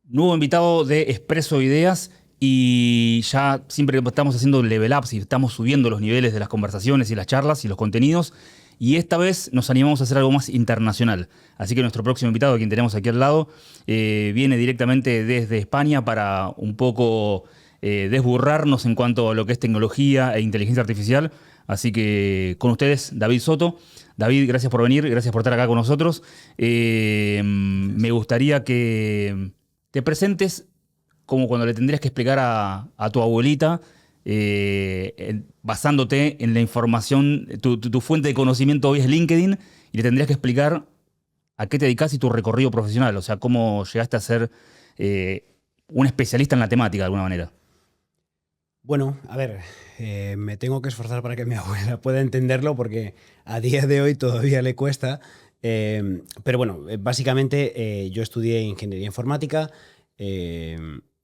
Nuevo invitado de Expreso Ideas y ya siempre estamos haciendo level ups y estamos subiendo los niveles de las conversaciones y las charlas y los contenidos. Y esta vez nos animamos a hacer algo más internacional. Así que nuestro próximo invitado, a quien tenemos aquí al lado, viene directamente desde España para un poco desburrarnos en cuanto a lo que es tecnología e inteligencia artificial. Así que con ustedes, David Soto. David, gracias por venir, gracias por estar acá con nosotros. Me gustaría que te presentes como cuando le tendrías que explicar a tu abuelita, basándote en la información, tu fuente de conocimiento hoy es LinkedIn, y le tendrías que explicar a qué te dedicas y tu recorrido profesional, o sea, cómo llegaste a ser un especialista en la temática de alguna manera. Bueno, a ver, me tengo que esforzar para que mi abuela pueda entenderlo porque a día de hoy todavía le cuesta. Pero bueno, básicamente yo estudié ingeniería informática. eh,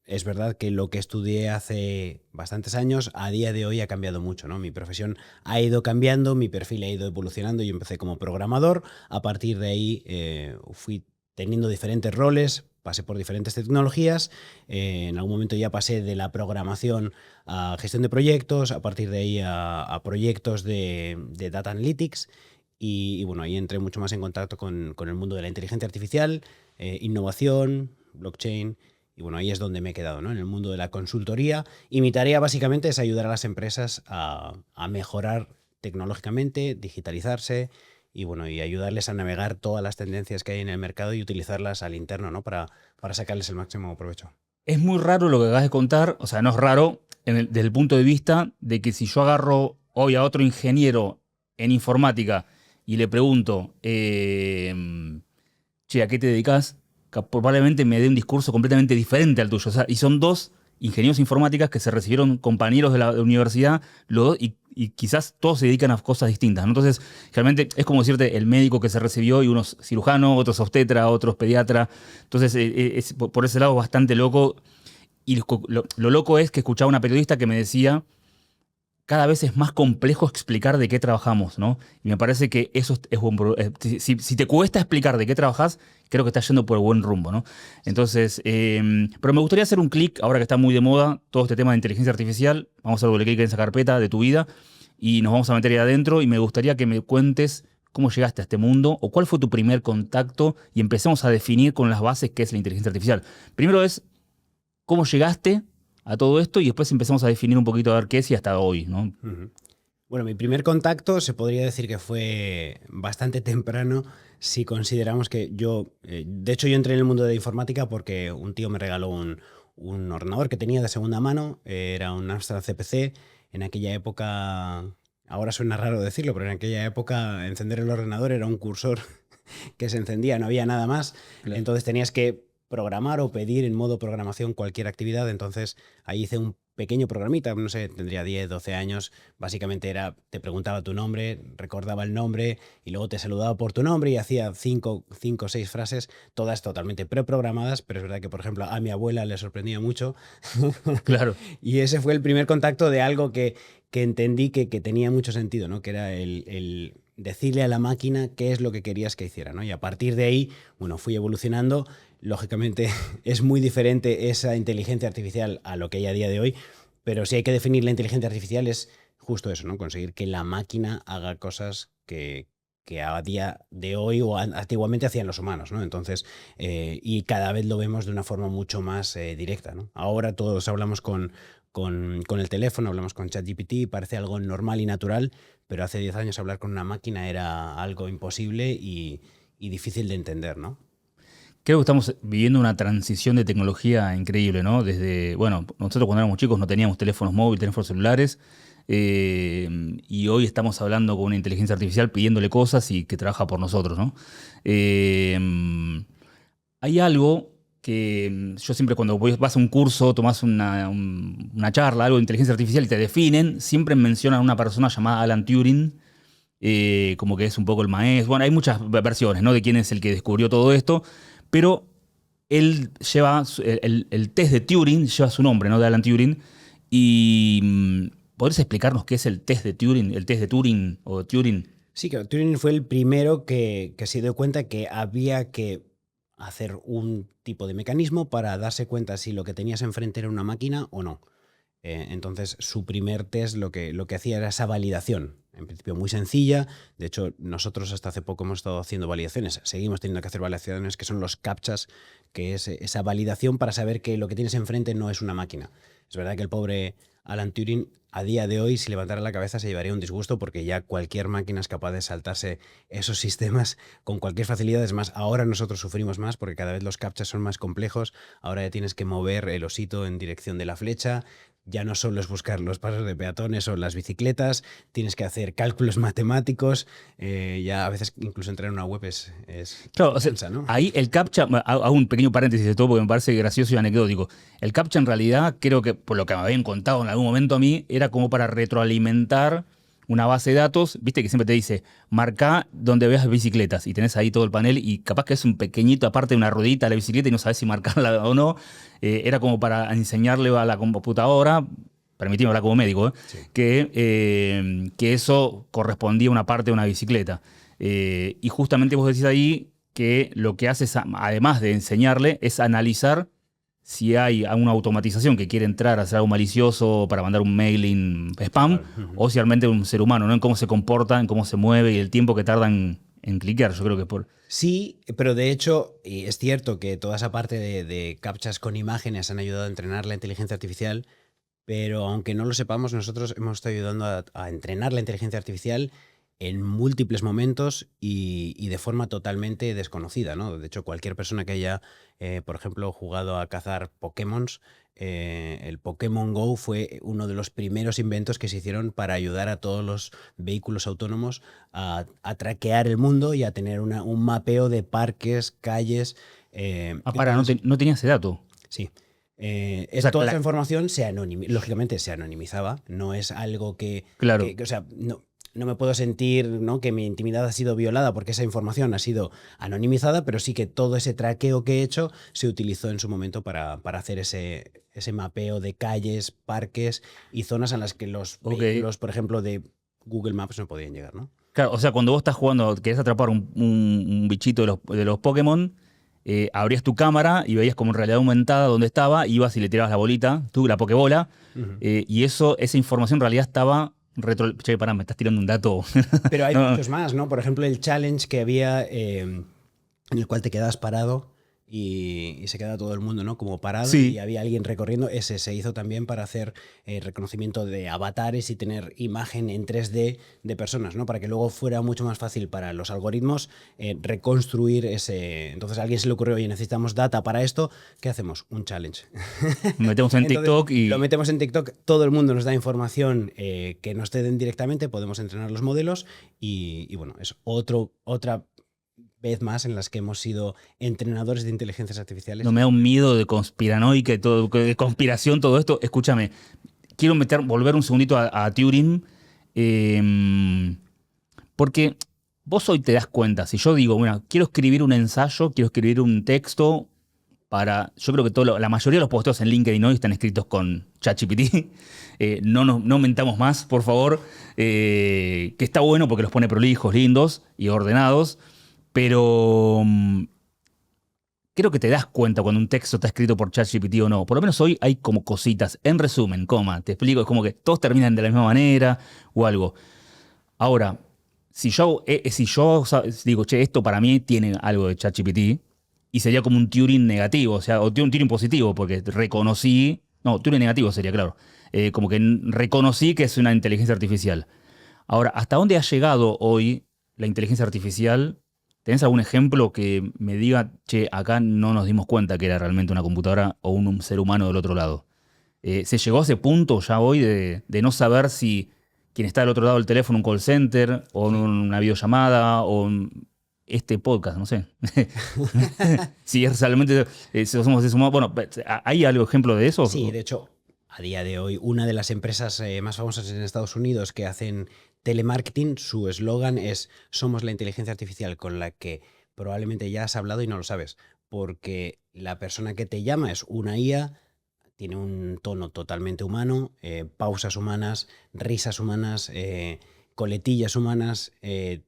es verdad que lo que estudié hace bastantes años a día de hoy ha cambiado mucho, ¿no? Mi profesión ha ido cambiando, mi perfil ha ido evolucionando. Yo empecé como programador, a partir de ahí fui teniendo diferentes roles, pasé por diferentes tecnologías. En algún momento ya pasé de la programación a gestión de proyectos, a partir de ahí a proyectos de Data Analytics. Y bueno, ahí entré mucho más en contacto con el mundo de la inteligencia artificial, innovación, blockchain. Y bueno, ahí es donde me he quedado, ¿no? En el mundo de la consultoría. Y mi tarea básicamente es ayudar a las empresas a mejorar tecnológicamente, digitalizarse y bueno, y ayudarles a navegar todas las tendencias que hay en el mercado y utilizarlas al interno, ¿no? Para sacarles el máximo provecho. Es muy raro lo que acabas de contar, o sea, no es raro desde el punto de vista de que si yo agarro hoy a otro ingeniero en informática y le pregunto, che, ¿a qué te dedicas? Probablemente me dé un discurso completamente diferente al tuyo. O sea, y son dos ingenieros informáticas que se recibieron compañeros de la universidad, los dos, y quizás todos se dedican a cosas distintas, ¿no? Entonces, realmente es como decirte el médico que se recibió y uno es cirujano, otro es obstetra, otro es pediatra. Entonces, por ese lado bastante loco. Y lo loco es que escuchaba una periodista que me decía cada vez es más complejo explicar de qué trabajamos, ¿no? Y me parece que eso es si te cuesta explicar de qué trabajas, creo que estás yendo por el buen rumbo, ¿no? Entonces, pero me gustaría hacer un clic, ahora que está muy de moda todo este tema de inteligencia artificial, vamos a doble clic en esa carpeta de tu vida y nos vamos a meter ahí adentro y me gustaría que me cuentes cómo llegaste a este mundo o cuál fue tu primer contacto y empecemos a definir con las bases qué es la inteligencia artificial. Primero es cómo llegaste a todo esto y después empezamos a definir un poquito a ver qué es y hasta hoy, ¿no? Ujú. Bueno, mi primer contacto se podría decir que fue bastante temprano si consideramos que de hecho yo entré en el mundo de la informática porque un tío me regaló un ordenador que tenía de segunda mano, era un Amstrad CPC. En aquella época, ahora suena raro decirlo, pero en aquella época encender el ordenador era un cursor que se encendía, no había nada más. Claro. Entonces tenías que programar o pedir en modo programación cualquier actividad. Entonces ahí hice un pequeño programita, no sé, tendría 10 12 años. Básicamente era, te preguntaba tu nombre, recordaba el nombre y luego te saludaba por tu nombre y hacía cinco o seis frases, todas totalmente preprogramadas, pero es verdad que, por ejemplo, a mi abuela le sorprendía mucho. Claro. Y ese fue el primer contacto de algo que entendí que tenía mucho sentido, ¿no? Que era el decirle a la máquina qué es lo que querías que hiciera, ¿no? Y a partir de ahí, bueno, fui evolucionando. Lógicamente es muy diferente esa inteligencia artificial a lo que hay a día de hoy, pero si hay que definir la inteligencia artificial es justo eso, ¿no? Conseguir que la máquina haga cosas que a día de hoy o antiguamente hacían los humanos, ¿no? Entonces, y cada vez lo vemos de una forma mucho más directa, ¿no? Ahora todos hablamos con el teléfono, hablamos con ChatGPT, parece algo normal y natural, pero hace 10 años hablar con una máquina era algo imposible y difícil de entender, ¿no? Creo que estamos viviendo una transición de tecnología increíble, ¿no? Desde, bueno, nosotros cuando éramos chicos no teníamos teléfonos móviles, teléfonos celulares, eh, y hoy estamos hablando con una inteligencia artificial pidiéndole cosas y que trabaja por nosotros, ¿no? Eh, Hay algo que yo siempre cuando vas a un curso, tomás una charla, algo de inteligencia artificial y te definen, siempre mencionan a una persona llamada Alan Turing, como que es un poco el maestro. Bueno, hay muchas versiones, ¿no? De quién es el que descubrió todo esto, pero él lleva, el test de Turing lleva su nombre, ¿no? De Alan Turing. Y ¿podrías explicarnos qué es el test de Turing, el test de Turing o Turing? Sí, que Turing fue el primero que se dio cuenta que había que hacer un tipo de mecanismo para darse cuenta si lo que tenías enfrente era una máquina o no. Entonces, su primer test lo que hacía era esa validación. En principio muy sencilla. De hecho, nosotros hasta hace poco hemos estado haciendo validaciones. Seguimos teniendo que hacer validaciones que son los CAPTCHAs, que es esa validación para saber que lo que tienes enfrente no es una máquina. Es verdad que el pobre Alan Turing a día de hoy, si levantara la cabeza, se llevaría un disgusto porque ya cualquier máquina es capaz de saltarse esos sistemas con cualquier facilidad. Es más, ahora nosotros sufrimos más porque cada vez los CAPTCHAs son más complejos. Ahora ya tienes que mover el osito en dirección de la flecha. Ya no solo es buscar los pasos de peatones o las bicicletas, tienes que hacer cálculos matemáticos. Ya a veces incluso entrar en una web es Claro, o sea, cansa, ¿no? ahí el CAPTCHA, hago un pequeño paréntesis de todo porque me parece gracioso y anecdótico. El CAPTCHA en realidad, creo que por lo que me habían contado en algún momento a mí, era como para retroalimentar una base de datos, viste que siempre te dice, marca donde veas bicicletas y tenés ahí todo el panel y capaz que es un pequeñito, aparte de una ruedita a la bicicleta y no sabes si marcarla o no. Era como para enseñarle a la computadora, permitirme hablar como médico, Sí. que eso correspondía a una parte de una bicicleta. Y justamente vos decís ahí que lo que haces, además de enseñarle, es analizar si hay una automatización que quiere entrar a hacer algo malicioso para mandar un mailing spam, Claro. o si realmente un ser humano, ¿no? En cómo se comporta, en cómo se mueve y el tiempo que tarda en cliquear. Yo creo que por. Sí, pero de hecho, y es cierto que toda esa parte de captchas con imágenes han ayudado a entrenar la inteligencia artificial, pero aunque no lo sepamos, nosotros hemos estado ayudando a entrenar la inteligencia artificial en múltiples momentos y de forma totalmente desconocida, ¿no? De hecho, cualquier persona que haya, por ejemplo, jugado a cazar Pokémon, el Pokémon Go fue uno de los primeros inventos que se hicieron para ayudar a todos los vehículos autónomos a traquear el mundo y a tener un mapeo de parques, calles. Entonces, No tenía ese dato. sí. O sea, Toda esa información lógicamente se anonimizaba. No es algo claro. o sea, no me puedo sentir, ¿no?, que mi intimidad ha sido violada porque esa información ha sido anonimizada, pero sí que todo ese traqueo que he hecho se utilizó en su momento para hacer ese mapeo de calles, parques y zonas en las que los Ok. vehículos, por ejemplo, de Google Maps no podían llegar, ¿no? Claro, o sea, cuando vos estás jugando, querés atrapar un bichito de los Pokémon, abrías tu cámara y veías como en realidad aumentada dónde estaba, ibas y le tirabas la bolita, tú, la Pokébola, Ujú. y esa información en realidad estaba Che, pará, me estás tirando un dato. Pero hay No, muchos más, ¿no? Por ejemplo, el challenge que había en el cual te quedabas parado y se queda todo el mundo, ¿no?, como parado y sí. había alguien recorriendo. Ese se hizo también para hacer reconocimiento de avatares y tener imagen en 3D de personas, ¿no? Para que luego fuera mucho más fácil para los algoritmos reconstruir ese. Entonces a alguien se le ocurrió, oye, necesitamos data para esto, ¿qué hacemos? Un challenge. Metemos en Entonces TikTok lo y. metemos en TikTok, todo el mundo nos da información que nos den directamente, podemos entrenar los modelos y bueno, es otra vez más en las que hemos sido entrenadores de inteligencias artificiales. No me da un miedo de conspiranoica y todo, de conspiración, todo esto. Escúchame, quiero volver un segundito a Turing. Porque vos hoy te das cuenta, si yo digo, bueno, quiero escribir un ensayo, quiero escribir un texto para. Yo creo que la mayoría de los posteos en LinkedIn hoy están escritos con ChatGPT. No mentamos más, por favor. Que está bueno porque los pone prolijos, lindos y ordenados. Pero creo que te das cuenta cuando un texto está escrito por ChatGPT o no. Por lo menos hoy hay como cositas. En resumen, te explico, es como que todos terminan de la misma manera o algo. Ahora, si yo digo, che, esto para mí tiene algo de ChatGPT, y sería como un Turing negativo, o sea, o un Turing positivo, porque reconocí. No, Turing negativo sería, claro. Como que reconocí que es una inteligencia artificial. Ahora, ¿hasta dónde ha llegado hoy la inteligencia artificial? ¿Tenés algún ejemplo que me diga, che, acá no nos dimos cuenta que era realmente una computadora o un ser humano del otro lado? ¿Se llegó a ese punto ya hoy de no saber si quien está del otro lado del teléfono, un call center, o una videollamada, o este podcast, no sé? Si es realmente, si somos seres humanos. Bueno, ¿hay algo ejemplo de Sí, eso? de hecho, a día de hoy, una de las empresas más famosas en Estados Unidos que hacen telemarketing, su eslogan es "Somos la inteligencia artificial con la que probablemente ya has hablado y no lo sabes", porque la persona que te llama es una IA, tiene un tono totalmente humano, pausas humanas, risas humanas, coletillas humanas,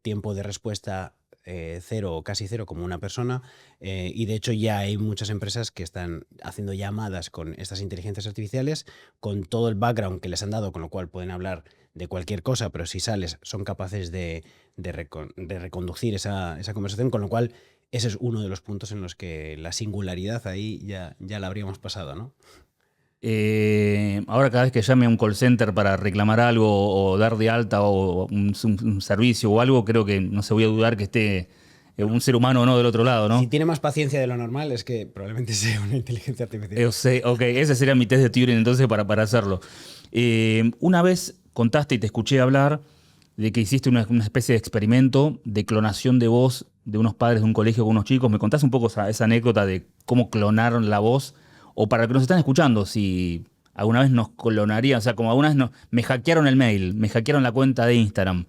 tiempo de respuesta cero o casi cero como una persona, y de hecho ya hay muchas empresas que están haciendo llamadas con estas inteligencias artificiales, con todo el background que les han dado, con lo cual pueden hablar de cualquier cosa, pero si sales son capaces de reconducir esa conversación, con lo cual ese es uno de los puntos en los que la singularidad ahí ya la habríamos pasado, ¿no? Ahora cada vez que llame a un call center para reclamar algo o dar de alta o un servicio o algo, creo que no se voy a dudar que esté un ser humano o no del otro lado, Si ¿no? tiene más paciencia de lo normal es que probablemente sea una inteligencia artificial. Yo sé, ok, ese sería mi test de Turing entonces para hacerlo. Una vez contaste y te escuché hablar de que hiciste una especie de experimento de clonación de voz de unos padres de un colegio con unos chicos. ¿Me contás un poco esa anécdota de cómo clonaron la voz? O para los que nos están escuchando, si alguna vez nos clonarían, o sea, como alguna vez me hackearon el mail, me hackearon la cuenta de Instagram.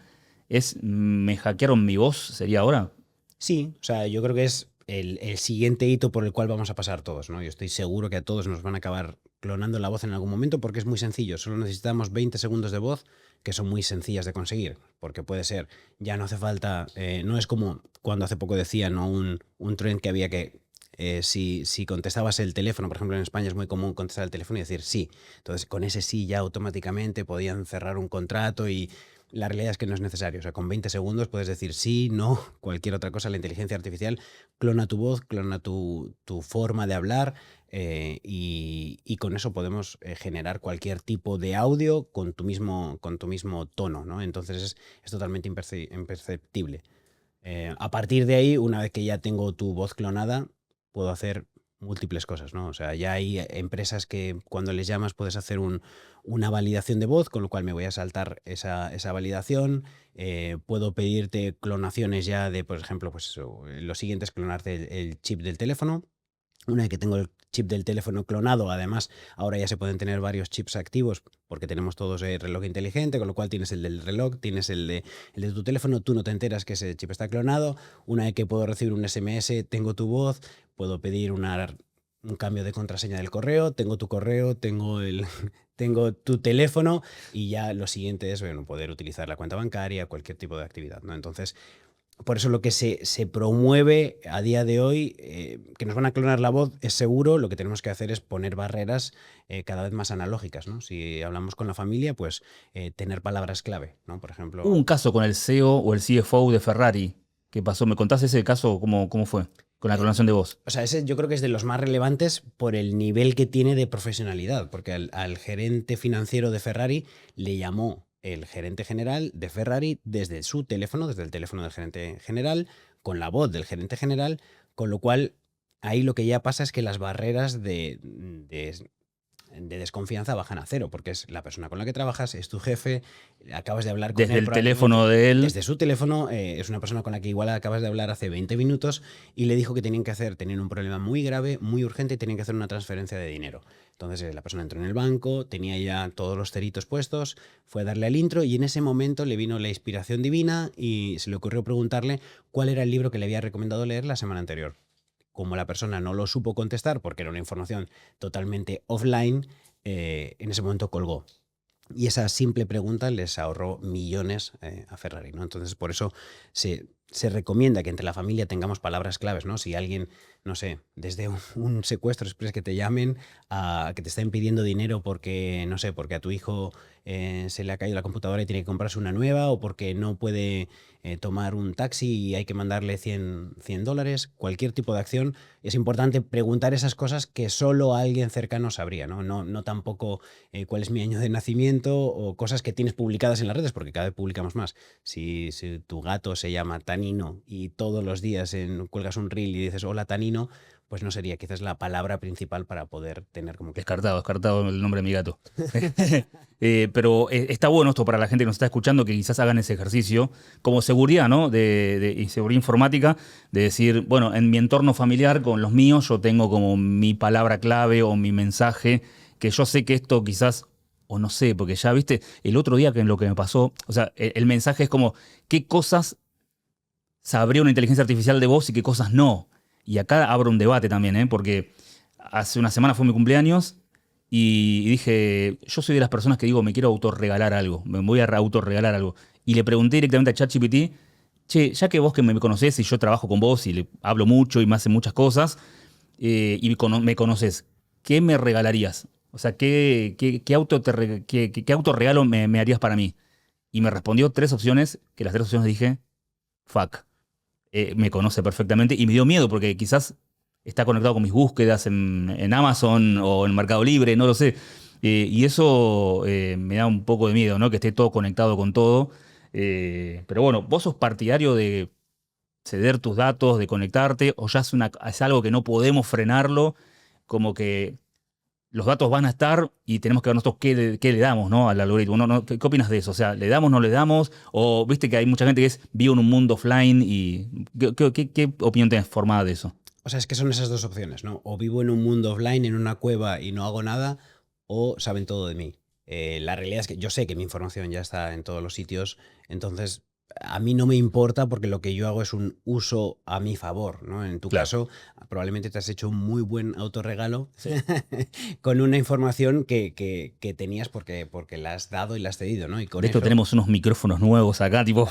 ¿Me hackearon mi voz? ¿Sería ahora? Sí, o sea, yo creo que es el siguiente hito por el cual vamos a pasar todos, ¿no? Yo estoy seguro que a todos nos van a acabar clonando la voz en algún momento porque es muy sencillo. Solo necesitamos 20 segundos de voz que son muy sencillas de conseguir. Porque puede ser, ya no hace falta, no es como cuando hace poco decían, ¿no? Un trend que había que, si contestabas el teléfono, por ejemplo en España es muy común contestar el teléfono y decir sí. Entonces con ese sí ya automáticamente podían cerrar un contrato y la realidad es que no es necesario. O sea, con 20 segundos puedes decir sí, no, cualquier otra cosa. La inteligencia artificial clona tu voz, clona tu forma de hablar, y con eso podemos generar cualquier tipo de audio con tu mismo tono, ¿no? Entonces es totalmente imperceptible. A partir de ahí, una vez que ya tengo tu voz clonada, puedo hacer múltiples cosas, ¿no? O sea, ya hay empresas que cuando les llamas puedes hacer una validación de voz, con lo cual me voy a saltar esa validación. Puedo pedirte clonaciones ya de, por ejemplo, pues eso, lo siguiente es clonarte el chip del teléfono. Una vez que tengo el chip del teléfono clonado, además, ahora ya se pueden tener varios chips activos porque tenemos todos el reloj inteligente, con lo cual tienes el del reloj, tienes el de tu teléfono, tú no te enteras que ese chip está clonado. Una vez que puedo recibir un SMS, tengo tu voz, puedo pedir un cambio de contraseña del correo, tengo tu teléfono y ya lo siguiente es, bueno, poder utilizar la cuenta bancaria, cualquier tipo de actividad, ¿no? Entonces, por eso lo que se promueve a día de hoy, que nos van a clonar la voz, es seguro. Lo que tenemos que hacer es poner barreras cada vez más analógicas, ¿no? Si hablamos con la familia, pues tener palabras clave, ¿no? Por Hubo ejemplo, un caso con el CEO o el CFO de Ferrari. ¿Qué pasó? ¿Me contás ese caso? ¿Cómo fue? Con la clonación de voz. o sea, ese yo creo que es de los más relevantes por el nivel que tiene de profesionalidad, porque al gerente financiero de Ferrari le llamó el gerente general de Ferrari desde su teléfono, desde el teléfono del gerente general, con la voz del gerente general, con lo cual ahí lo que ya pasa es que las barreras de desconfianza bajan a cero, porque es la persona con la que trabajas, es tu jefe, acabas de hablar con Desde él el probablemente teléfono de él. desde su teléfono, es una persona con la que igual acabas de hablar hace 20 minutos y le dijo que tenían un problema muy grave, muy urgente y tenían que hacer una transferencia de dinero. Entonces la persona entró en el banco, tenía ya todos los ceritos puestos, fue a darle al intro y en ese momento le vino la inspiración divina y se le ocurrió preguntarle cuál era el libro que le había recomendado leer la semana anterior. Como la persona no lo supo contestar porque era una información totalmente offline, en ese momento colgó. Y esa simple pregunta les ahorró millones a Ferrari, ¿no? Entonces, por eso se recomienda que entre la familia tengamos palabras claves, ¿no? Si alguien, no sé, desde un secuestro express que te llamen a que te estén pidiendo dinero porque, no sé, porque a tu hijo se le ha caído la computadora y tiene que comprarse una nueva, o porque no puede tomar un taxi y hay que mandarle $100, cualquier tipo de acción, es importante preguntar esas cosas que solo alguien cercano sabría, ¿no? No tampoco cuál es mi año de nacimiento o cosas que tienes publicadas en las redes, porque cada vez publicamos más. Si tu gato se llama Tanino y todos los días cuelgas un reel y dices hola Tanino, pues no sería quizás la palabra principal para poder tener como que... Descartado el nombre de mi gato. Pero está bueno esto para la gente que nos está escuchando, que quizás hagan ese ejercicio como seguridad, ¿no? Y seguridad informática, de decir, bueno, en mi entorno familiar, con los míos, yo tengo como mi palabra clave o mi mensaje, que yo sé que esto quizás, o no sé, porque ya viste, el otro día que lo que me pasó, o sea, el mensaje es como, ¿qué cosas sabría una inteligencia artificial de voz y qué cosas no? Y acá abro un debate también, ¿eh? Porque hace una semana fue mi cumpleaños y dije, yo soy de las personas que digo, me quiero autorregalar algo, me voy a autorregalar algo. Y le pregunté directamente a ChatGPT che, ya que vos que me conocés y yo trabajo con vos y le hablo mucho y me hacen muchas cosas, y me conoces, ¿qué me regalarías? O sea, ¿qué auto, qué auto regalo me harías para mí? Y me respondió tres opciones, que las tres opciones dije, fuck. Me conoce perfectamente y me dio miedo porque quizás está conectado con mis búsquedas en Amazon o en Mercado Libre, no lo sé. Y eso me da un poco de miedo, ¿no? Que esté todo conectado con todo. Pero bueno, ¿vos sos partidario de ceder tus datos, de conectarte, o ya es algo que no podemos frenarlo, como que los datos van a estar y tenemos que ver nosotros qué le damos, ¿no? Al algoritmo? ¿Qué opinas de eso? O sea, ¿le damos, no le damos? O viste que hay mucha gente que vive en un mundo offline y ¿qué opinión tienes formada de eso? O sea, es que son esas dos opciones, ¿no? O vivo en un mundo offline, en una cueva y no hago nada, o saben todo de mí. La realidad es que yo sé que mi información ya está en todos los sitios, entonces a mí no me importa porque lo que yo hago es un uso a mi favor, ¿no? En tu Claro. caso, probablemente te has hecho un muy buen autorregalo Sí. con una información que tenías porque la has dado y la has cedido, ¿no? Y con De hecho, eso. tenemos unos micrófonos nuevos acá, tipo.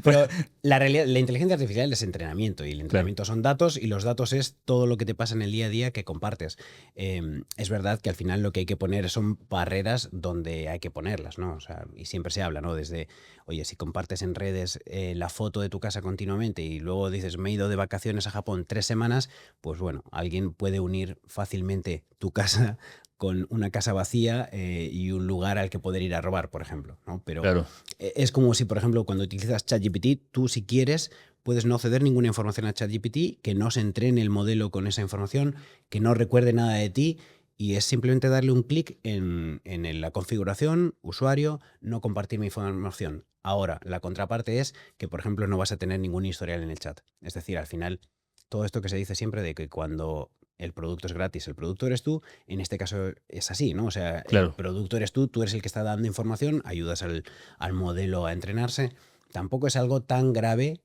Pero la realidad, la inteligencia artificial es entrenamiento y el Claro, entrenamiento son datos y los datos es todo lo que te pasa en el día a día que compartes. Es verdad que al final lo que hay que poner son barreras donde hay que ponerlas, ¿no? O sea, y siempre se habla, ¿no? Desde, oye, si compartes en redes la foto de tu casa continuamente y luego dices, me he ido de vacaciones a Japón 3 semanas, pues bueno, alguien puede unir fácilmente tu casa con una casa vacía y un lugar al que poder ir a robar, por ejemplo, ¿no? Pero claro. es como si, por ejemplo, cuando utilizas ChatGPT, tú si quieres puedes no ceder ninguna información a ChatGPT, que no se entrene el modelo con esa información, que no recuerde nada de ti y es simplemente darle un clic en la configuración, usuario, no compartir mi información. Ahora, la contraparte es que, por ejemplo, no vas a tener ningún historial en el chat. Es decir, al final, todo esto que se dice siempre de que cuando el producto es gratis, el producto eres tú, en este caso es así, ¿no? O sea, el Claro. producto eres tú eres el que está dando información, ayudas al modelo a entrenarse. Tampoco es algo tan grave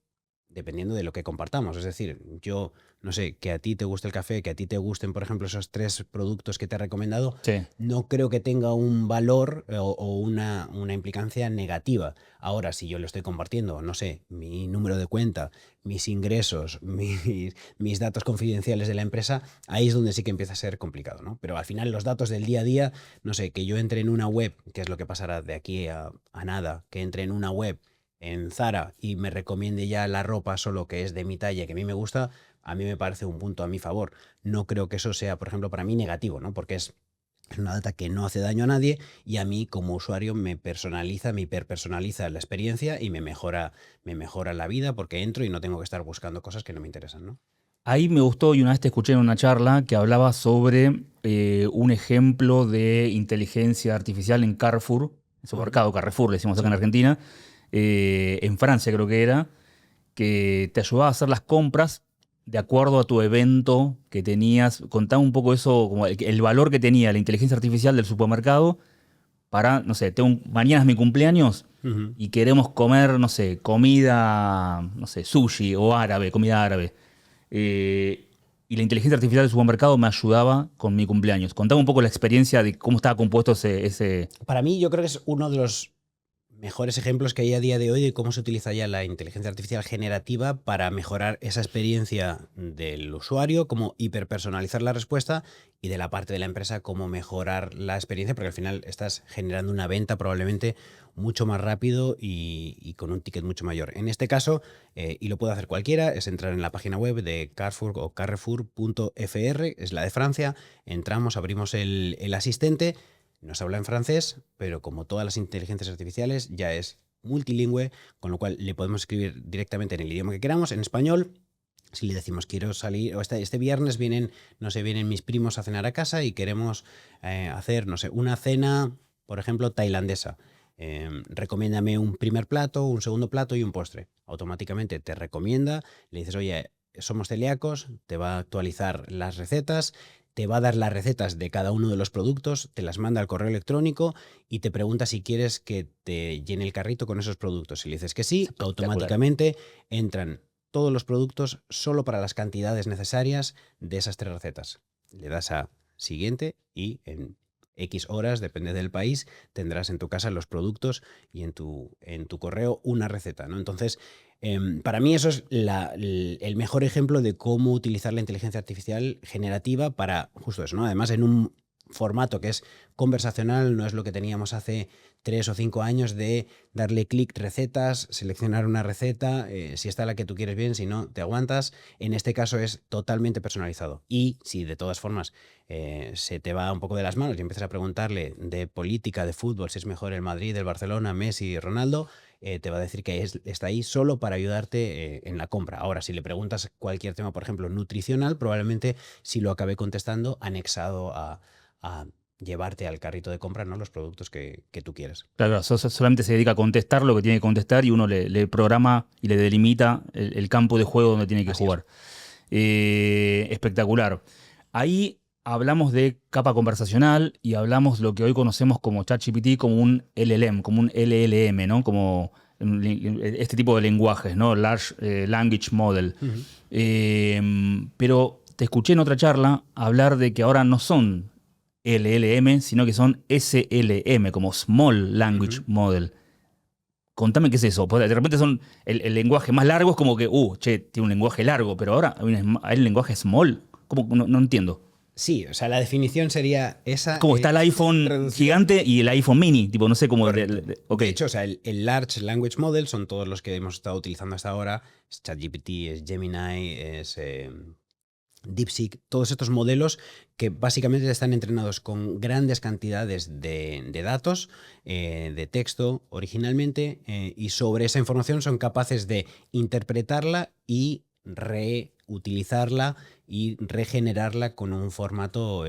dependiendo de lo que compartamos. Es decir, yo no sé, que a ti te guste el café, que a ti te gusten, por ejemplo, esos tres productos que te he recomendado, Sí. no creo que tenga un valor o una implicancia negativa. Ahora, si yo lo estoy compartiendo, no sé, mi número de cuenta, mis ingresos, mis datos confidenciales de la empresa, ahí es donde sí que empieza a ser complicado, ¿no? Pero al final los datos del día a día, no sé, que yo entre en una web, que es lo que pasará de aquí a nada, que entre en una web en Zara y me recomiende ya la ropa solo que es de mi talla, que a mí me gusta, a mí me parece un punto a mi favor. No creo que eso sea, por ejemplo, para mí negativo, ¿no? Porque es una data que no hace daño a nadie y a mí como usuario me personaliza, me hiperpersonaliza la experiencia y me mejora la vida porque entro y no tengo que estar buscando cosas que no me interesan, ¿no? Ahí me gustó y una vez te escuché en una charla que hablaba sobre un ejemplo de inteligencia artificial en Carrefour, el Ujú. supermercado Carrefour, le decimos acá en Sí. Argentina, en Francia creo que era, que te ayudaba a hacer las compras de acuerdo a tu evento que tenías. Contaba un poco eso, como el valor que tenía la inteligencia artificial del supermercado para, no sé, mañana es mi cumpleaños Ujú. y queremos comer, no sé, comida, no sé, sushi o árabe, comida árabe. Eh, y la inteligencia artificial del supermercado me ayudaba con mi cumpleaños. Contaba un poco la experiencia de cómo estaba compuesto ese. Para mí yo creo que es uno de los mejores ejemplos que hay a día de hoy de cómo se utiliza ya la inteligencia artificial generativa para mejorar esa experiencia del usuario, cómo hiperpersonalizar la respuesta y de la parte de la empresa cómo mejorar la experiencia, porque al final estás generando una venta probablemente mucho más rápido y con un ticket mucho mayor. En este caso, y lo puede hacer cualquiera, es entrar en la página web de Carrefour o carrefour.fr, es la de Francia, entramos, abrimos el asistente. Nos habla en francés, pero como todas las inteligencias artificiales, ya es multilingüe, con lo cual le podemos escribir directamente en el idioma que queramos, en español. Si le decimos quiero salir, o este viernes vienen, no sé, vienen mis primos a cenar a casa y queremos hacer, no sé, una cena, por ejemplo, tailandesa. Recomiéndame un primer plato, un segundo plato y un postre. Automáticamente te recomienda, le dices, oye, somos celíacos, te va a actualizar las recetas, te va a dar las recetas de cada uno de los productos, te las manda al correo electrónico y te pregunta si quieres que te llene el carrito con esos productos. Si le dices que sí, Espectacular. automáticamente entran todos los productos solo para las cantidades necesarias de esas tres recetas. Le das a siguiente y en X horas, depende del país, tendrás en tu casa los productos y en tu correo una receta, ¿no? Entonces, Para mí eso es el mejor ejemplo de cómo utilizar la inteligencia artificial generativa para justo eso, ¿no? Además, en un formato que es conversacional, no es lo que teníamos hace 3 o 5 años de darle clic, recetas, seleccionar una receta, si está la que tú quieres bien, si no, te aguantas. En este caso es totalmente personalizado. Y si de todas formas se te va un poco de las manos y empiezas a preguntarle de política, de fútbol, si es mejor el Madrid, el Barcelona, Messi, Ronaldo, te va a decir que está ahí solo para ayudarte en la compra. Ahora, si le preguntas cualquier tema, por ejemplo, nutricional, probablemente sí lo acabe contestando anexado a llevarte al carrito de compra, ¿no? Los productos que tú quieres. Claro, solamente se dedica a contestar lo que tiene que contestar y uno le programa y le delimita el campo de juego donde tiene que Así jugar. Espectacular. Ahí hablamos de capa conversacional y hablamos lo que hoy conocemos como ChatGPT, como un LLM, como un LLM, ¿no? Como este tipo de lenguajes, ¿no? Large Language Model. Uh-huh. Pero te escuché en otra charla hablar de que ahora no son LLM, sino que son SLM, como Small Language Model. Contame qué es eso. Porque de repente son el lenguaje más largo, es como que, che, tiene un lenguaje largo, pero ahora hay un lenguaje small. ¿Cómo? No entiendo. Sí, o sea, la definición sería esa. Como está el iPhone reducida. gigante y el iPhone mini, tipo, no sé cómo. Okay. De hecho, o sea, el Large Language Model son todos los que hemos estado utilizando hasta ahora. Es ChatGPT, es Gemini, es DeepSeek, todos estos modelos que básicamente están entrenados con grandes cantidades de datos, de texto originalmente, y sobre esa información son capaces de interpretarla y reutilizarla y regenerarla con un formato,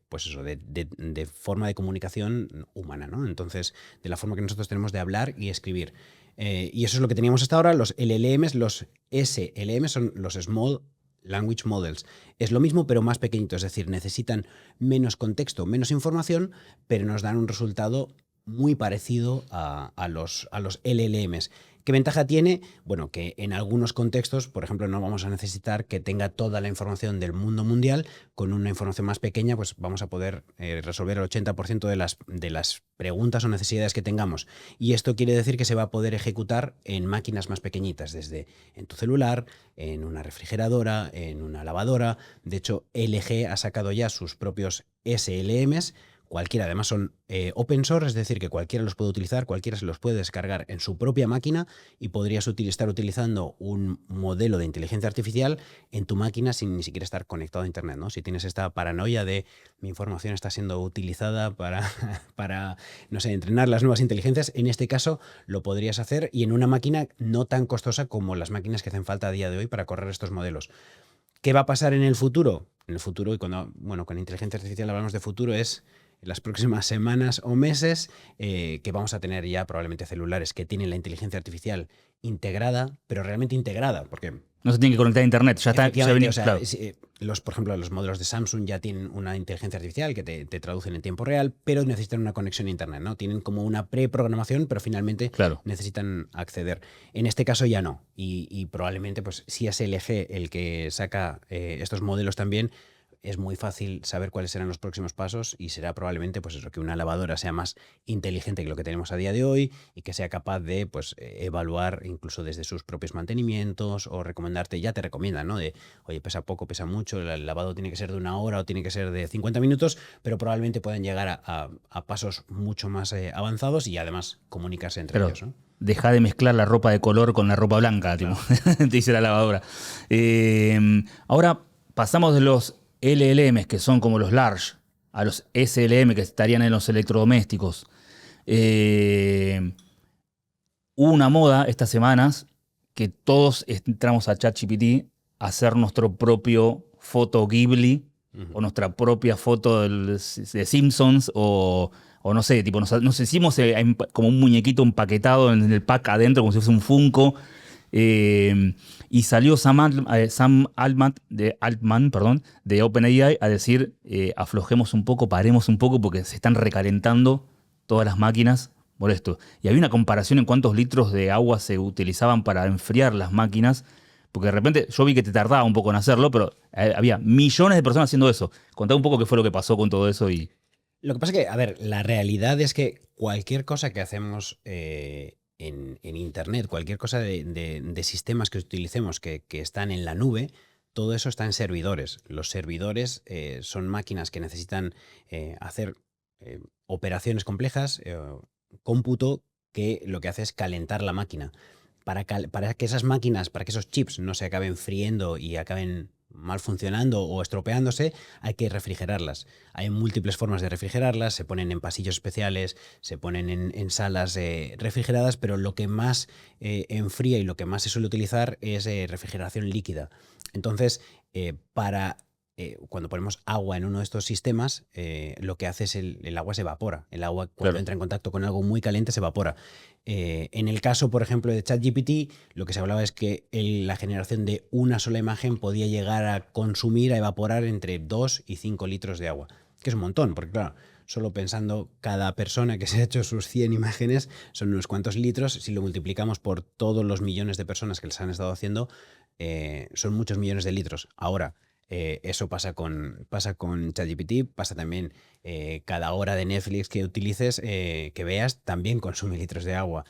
pues eso, de forma de comunicación humana, ¿no? Entonces, de la forma que nosotros tenemos de hablar y escribir. Y eso es lo que teníamos hasta ahora. Los LLMs, los SLM son los Small Language Models. Es lo mismo, pero más pequeñito, es decir, necesitan menos contexto, menos información, pero nos dan un resultado muy parecido a los LLMs. ¿Qué ventaja tiene? Bueno, que en algunos contextos, por ejemplo, no vamos a necesitar que tenga toda la información del mundo mundial. Con una información más pequeña, pues vamos a poder resolver el 80% de las preguntas o necesidades que tengamos. Y esto quiere decir que se va a poder ejecutar en máquinas más pequeñitas, desde en tu celular, en una refrigeradora, en una lavadora. De hecho, LG ha sacado ya sus propios SLMs. Cualquiera, además son open source, es decir, que cualquiera los puede utilizar, cualquiera se los puede descargar en su propia máquina y podrías estar utilizando un modelo de inteligencia artificial en tu máquina sin ni siquiera estar conectado a Internet, ¿no? Si tienes esta paranoia de mi información está siendo utilizada para, no sé, entrenar las nuevas inteligencias, en este caso lo podrías hacer y en una máquina no tan costosa como las máquinas que hacen falta a día de hoy para correr estos modelos. ¿Qué va a pasar en el futuro? En el futuro, y cuando, bueno, con inteligencia artificial hablamos de futuro, es en las próximas semanas o meses que vamos a tener ya probablemente celulares que tienen la inteligencia artificial integrada, pero realmente integrada, porque no se tiene que conectar a Internet, ya está. Ya o sea, claro. Por ejemplo, los modelos de Samsung ya tienen una inteligencia artificial que te traducen en tiempo real, pero necesitan una conexión a Internet, ¿no? Tienen como una preprogramación, pero finalmente necesitan acceder. En este caso ya no, y probablemente, pues si es LG el que saca estos modelos también, es muy fácil saber cuáles serán los próximos pasos y será probablemente pues eso, que una lavadora sea más inteligente que lo que tenemos a día de hoy y que sea capaz de pues, evaluar incluso desde sus propios mantenimientos o recomendarte, ya te recomiendan, ¿no? De, oye, pesa poco, pesa mucho, el lavado tiene que ser de 1 hora o tiene que ser de 50 minutos, pero probablemente pueden llegar a pasos mucho más avanzados y además comunicarse entre ellos, ¿no? Deja de mezclar la ropa de color con la ropa blanca, claro. Te dice la lavadora. Ahora pasamos de los LLMs, que son como los large, a los SLM, que estarían en los electrodomésticos. Hubo una moda estas semanas que todos entramos a ChatGPT a hacer nuestro propio foto Ghibli o nuestra propia foto de Simpsons o no sé, tipo, nos hicimos como un muñequito empaquetado en el pack adentro, como si fuese un Funko. Y salió Sam Altman de OpenAI a decir aflojemos un poco, paremos un poco porque se están recalentando todas las máquinas por esto. Y había una comparación en cuántos litros de agua se utilizaban para enfriar las máquinas, porque de repente yo vi que te tardaba un poco en hacerlo, pero había millones de personas haciendo eso. Contá un poco qué fue lo que pasó con todo eso. Lo que pasa es que, a ver, la realidad es que cualquier cosa que hacemos en Internet, cualquier cosa de sistemas que utilicemos que están en la nube, todo eso está en servidores. Los servidores son máquinas que necesitan hacer operaciones complejas, cómputo que lo que hace es calentar la máquina. Para que esas máquinas, para que esos chips no se acaben friendo y acaben mal funcionando o estropeándose, hay que refrigerarlas. Hay múltiples formas de refrigerarlas, se ponen en pasillos especiales, se ponen en salas refrigeradas, pero lo que más enfría y lo que más se suele utilizar es refrigeración líquida. Entonces, cuando ponemos agua en uno de estos sistemas, lo que hace es el agua se evapora. El agua, cuando Claro. entra en contacto con algo muy caliente, se evapora. En el caso, por ejemplo, de ChatGPT, lo que se hablaba es que la generación de una sola imagen podía llegar a consumir, a evaporar entre 2 y 5 litros de agua, que es un montón, porque claro, solo pensando cada persona que se ha hecho sus 100 imágenes son unos cuantos litros. Si lo multiplicamos por todos los millones de personas que les han estado haciendo, son muchos millones de litros. Ahora, eso pasa con ChatGPT, pasa también cada hora de Netflix que utilices, que veas, también consume litros de agua.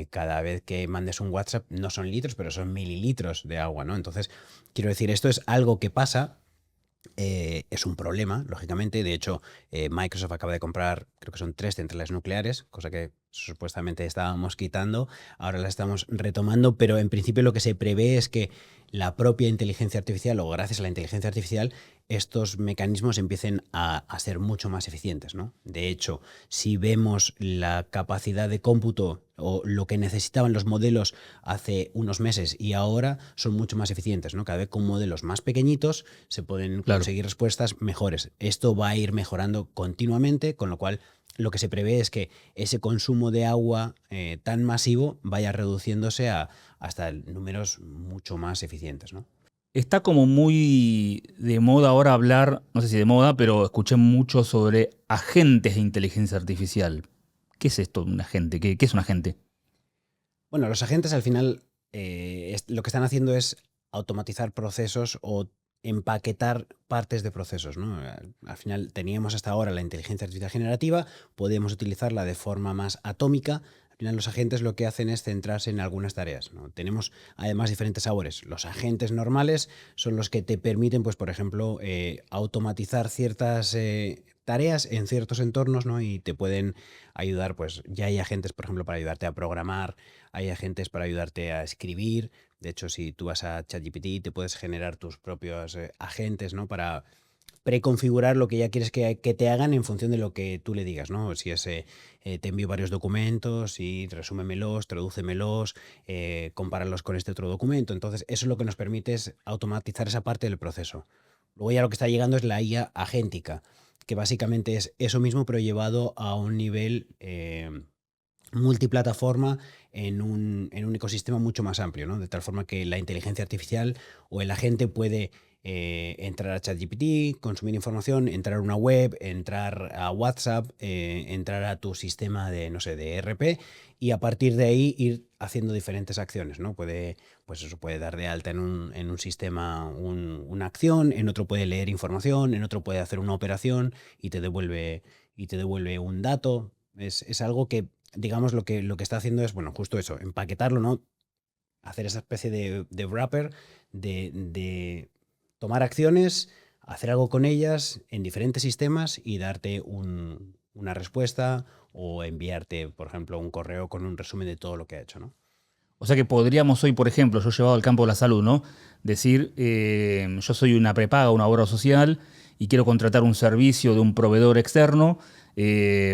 Cada vez que mandes un WhatsApp no son litros, pero son mililitros de agua, ¿no? Entonces, quiero decir, esto es algo que pasa. Es un problema, lógicamente. De hecho, Microsoft acaba de comprar, creo que son 3 centrales nucleares, cosa que supuestamente estábamos quitando, ahora la estamos retomando, pero en principio lo que se prevé es que la propia inteligencia artificial, o gracias a la inteligencia artificial, estos mecanismos empiecen a ser mucho más eficientes, ¿no? De hecho, si vemos la capacidad de cómputo o lo que necesitaban los modelos hace unos meses y ahora, son mucho más eficientes, ¿no? Cada vez con modelos más pequeñitos se pueden Claro. conseguir respuestas mejores. Esto va a ir mejorando continuamente, con lo cual lo que se prevé es que ese consumo de agua tan masivo vaya reduciéndose hasta números mucho más eficientes, ¿no? Está como muy de moda ahora hablar, no sé si de moda, pero escuché mucho sobre agentes de inteligencia artificial. ¿Qué es esto, un agente? ¿Qué es un agente? Bueno, los agentes al final lo que están haciendo es automatizar procesos o empaquetar partes de procesos, ¿no? Al final teníamos hasta ahora la inteligencia artificial generativa, podemos utilizarla de forma más atómica. Al final los agentes lo que hacen es centrarse en algunas tareas, ¿no? Tenemos además diferentes sabores. Los agentes normales son los que te permiten, pues, por ejemplo, automatizar ciertas tareas en ciertos entornos, ¿no? Y te pueden ayudar, pues ya hay agentes, por ejemplo, para ayudarte a programar, hay agentes para ayudarte a escribir. De hecho, si tú vas a ChatGPT, te puedes generar tus propios agentes, ¿no? Para preconfigurar lo que ya quieres que te hagan en función de lo que tú le digas, ¿no? Si es, te envío varios documentos y resúmemelos, tradúcemelos, compáralos con este otro documento. Entonces, eso es lo que nos permite es automatizar esa parte del proceso. Luego ya lo que está llegando es la IA agéntica, que básicamente es eso mismo, pero llevado a un nivel multiplataforma en un ecosistema mucho más amplio, ¿no? De tal forma que la inteligencia artificial o el agente puede entrar a ChatGPT, consumir información, entrar a una web, entrar a WhatsApp, entrar a tu sistema de, no sé, de ERP, y a partir de ahí ir haciendo diferentes acciones, ¿no? Puede, pues eso, puede dar de alta en un sistema una acción, en otro puede leer información, en otro puede hacer una operación y te devuelve un dato. Es algo que, digamos, lo que está haciendo es, bueno, justo eso, empaquetarlo, ¿no? Hacer esa especie de wrapper, de tomar acciones, hacer algo con ellas en diferentes sistemas y darte una respuesta o enviarte, por ejemplo, un correo con un resumen de todo lo que ha hecho, ¿no? O sea que podríamos hoy, por ejemplo, yo llevado al campo de la salud, ¿no? Decir, yo soy una prepaga, una obra social, y quiero contratar un servicio de un proveedor externo.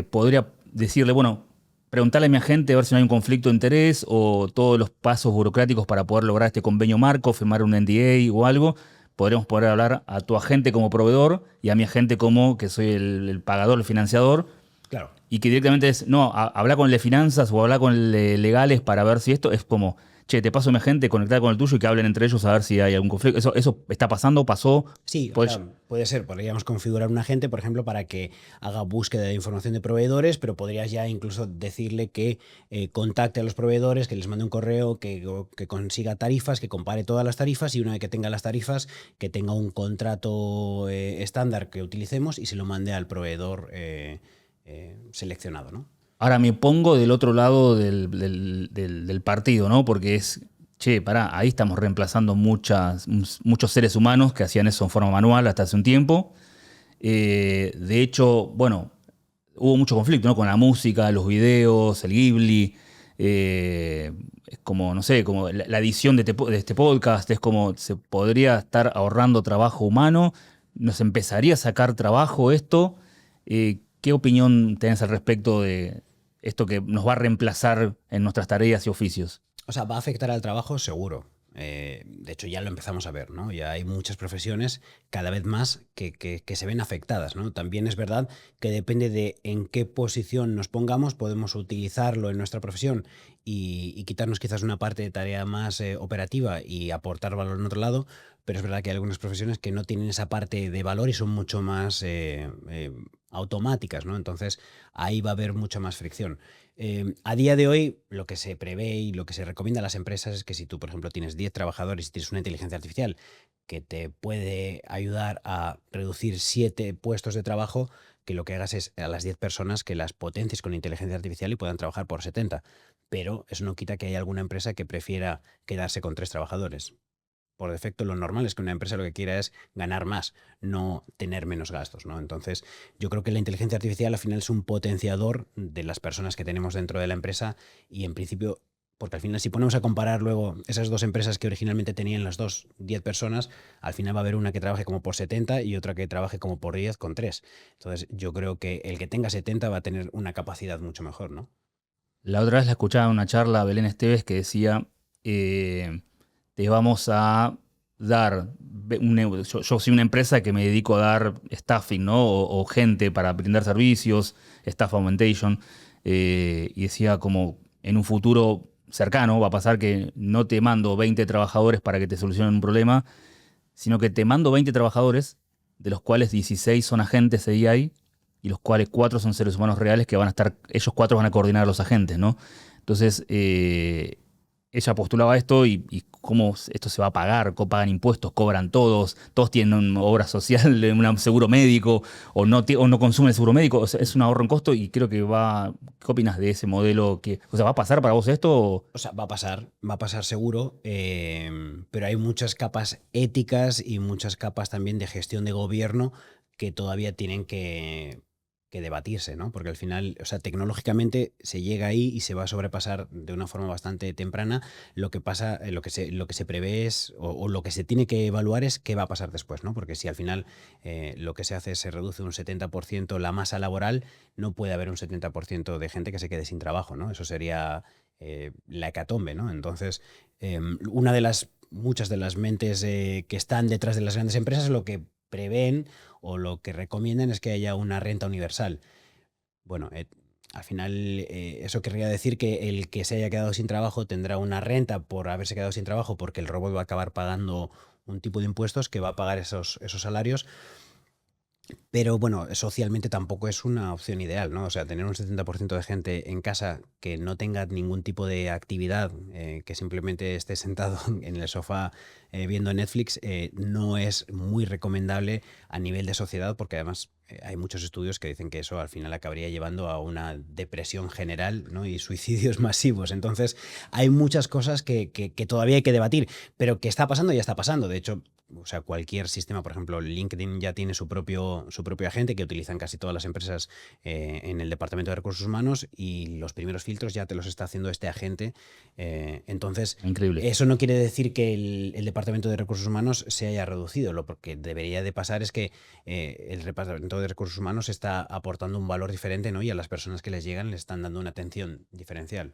Podría decirle, bueno, preguntarle a mi agente a ver si no hay un conflicto de interés o todos los pasos burocráticos para poder lograr este convenio marco, firmar un NDA o algo. Podríamos poder hablar a tu agente como proveedor y a mi agente como que soy el pagador, el financiador, Claro. y que directamente es, no, habla con el de finanzas o habla con el de legales para ver si esto es como, che, te paso a mi agente, conectar con el tuyo y que hablen entre ellos a ver si hay algún conflicto. ¿Eso está pasando? ¿Pasó? Sí, o Pues, sea, puede ser, podríamos configurar un agente, por ejemplo, para que haga búsqueda de información de proveedores, pero podrías ya incluso decirle que contacte a los proveedores, que les mande un correo, que consiga tarifas, que compare todas las tarifas y una vez que tenga las tarifas, que tenga un contrato estándar que utilicemos y se lo mande al proveedor seleccionado, ¿no? Ahora me pongo del otro lado del partido, ¿no? Porque che, pará, ahí estamos reemplazando muchos seres humanos que hacían eso en forma manual hasta hace un tiempo. De hecho, bueno, hubo mucho conflicto, ¿no? Con la música, los videos, el Ghibli. Es como, no sé, como la edición de este podcast, es como se podría estar ahorrando trabajo humano, nos empezaría a sacar trabajo esto. ¿Qué opinión tenés al respecto de esto que nos va a reemplazar en nuestras tareas y oficios? O sea, va a afectar al trabajo seguro. De hecho, ya lo empezamos a ver, ¿no? Ya hay muchas profesiones cada vez más que se ven afectadas, ¿no? También es verdad que depende de en qué posición nos pongamos, podemos utilizarlo en nuestra profesión y quitarnos quizás una parte de tarea más operativa y aportar valor en otro lado, pero es verdad que hay algunas profesiones que no tienen esa parte de valor y son mucho más automáticas, ¿no? Entonces ahí va a haber mucha más fricción. A día de hoy, lo que se prevé y lo que se recomienda a las empresas es que si tú, por ejemplo, tienes 10 trabajadores y tienes una inteligencia artificial que te puede ayudar a reducir 7 puestos de trabajo, que lo que hagas es a las 10 personas que las potencies con inteligencia artificial y puedan trabajar por 70. Pero eso no quita que haya alguna empresa que prefiera quedarse con 3 trabajadores. Por defecto, lo normal es que una empresa lo que quiera es ganar más, no tener menos gastos, ¿no? Entonces, yo creo que la inteligencia artificial al final es un potenciador de las personas que tenemos dentro de la empresa y en principio, porque al final si ponemos a comparar luego esas dos empresas que originalmente tenían las dos 10 personas, al final va a haber una que trabaje como por 70 y otra que trabaje como por 10 con 3. Entonces, yo creo que el que tenga 70 va a tener una capacidad mucho mejor, ¿no? La otra vez la escuchaba en una charla a Belén Esteves que decía, te vamos a dar, yo soy una empresa que me dedico a dar staffing, ¿no? O gente para brindar servicios, staff augmentation, y decía como en un futuro cercano va a pasar que no te mando 20 trabajadores para que te solucionen un problema, sino que te mando 20 trabajadores, de los cuales 16 son agentes de AI y los cuales 4 son seres humanos reales que van a estar, ellos 4 van a coordinar a los agentes, ¿no? Entonces, ella postulaba esto y cómo esto se va a pagar, cómo pagan impuestos, cobran todos tienen una obra social, un seguro médico, o no consumen el seguro médico, o sea, es un ahorro en costo y creo que va, ¿qué opinas de ese modelo? O sea, ¿va a pasar para vos esto? O sea, va a pasar seguro, pero hay muchas capas éticas y muchas capas también de gestión de gobierno que todavía tienen que debatirse, ¿no? Porque al final, o sea, tecnológicamente se llega ahí y se va a sobrepasar de una forma bastante temprana. Lo que pasa, lo que se prevé es, o lo que se tiene que evaluar es qué va a pasar después, ¿no? Porque si al final lo que se hace es se reduce un 70% la masa laboral, no puede haber un 70% de gente que se quede sin trabajo, ¿no? Eso sería la hecatombe, ¿no? Entonces, una de las muchas de las mentes que están detrás de las grandes empresas lo que prevén o lo que recomiendan es que haya una renta universal. Bueno, al final eso querría decir que el que se haya quedado sin trabajo tendrá una renta por haberse quedado sin trabajo porque el robot va a acabar pagando un tipo de impuestos que va a pagar esos salarios. Pero bueno, socialmente tampoco es una opción ideal, ¿no? O sea, tener un 70% de gente en casa que no tenga ningún tipo de actividad, que simplemente esté sentado en el sofá viendo Netflix, no es muy recomendable a nivel de sociedad, porque además hay muchos estudios que dicen que eso al final acabaría llevando a una depresión general, ¿no? Y suicidios masivos. Entonces, hay muchas cosas que todavía hay que debatir, pero que está pasando, ya está pasando. De hecho, o sea, cualquier sistema, por ejemplo, LinkedIn ya tiene su propio agente que utilizan casi todas las empresas en el departamento de recursos humanos y los primeros filtros ya te los está haciendo este agente. Entonces, Increíble. eso no quiere decir que el departamento de recursos humanos se haya reducido. Lo que debería de pasar es que el departamento de recursos humanos está aportando un valor diferente, ¿no? Y a las personas que les llegan les están dando una atención diferencial.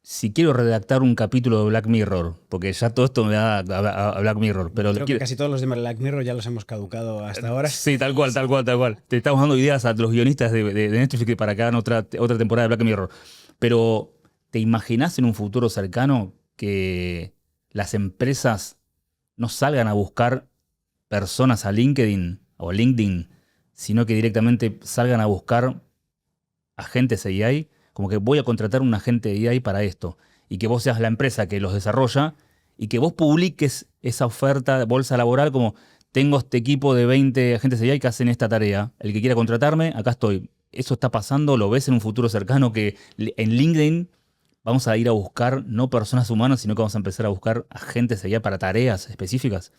Si quiero redactar un capítulo de Black Mirror, porque ya todo esto me da a Black Mirror, pero Creo que casi todos los de Black Mirror ya los hemos caducado hasta ahora. sí, tal cual, tal cual, tal cual. Te estamos dando ideas a los guionistas de Netflix para que hagan otra temporada de Black Mirror. Pero, ¿te imaginas en un futuro cercano que las empresas no salgan a buscar personas a LinkedIn o LinkedIn, sino que directamente salgan a buscar agentes de AI? Como que voy a contratar un agente de AI para esto, y que vos seas la empresa que los desarrolla, y que vos publiques esa oferta de bolsa laboral como tengo este equipo de 20 agentes de AI que hacen esta tarea. El que quiera contratarme, acá estoy. ¿eso está pasando? ¿Lo ves en un futuro cercano que en LinkedIn vamos a ir a buscar no personas humanas, sino que vamos a empezar a buscar agentes allá para tareas específicas?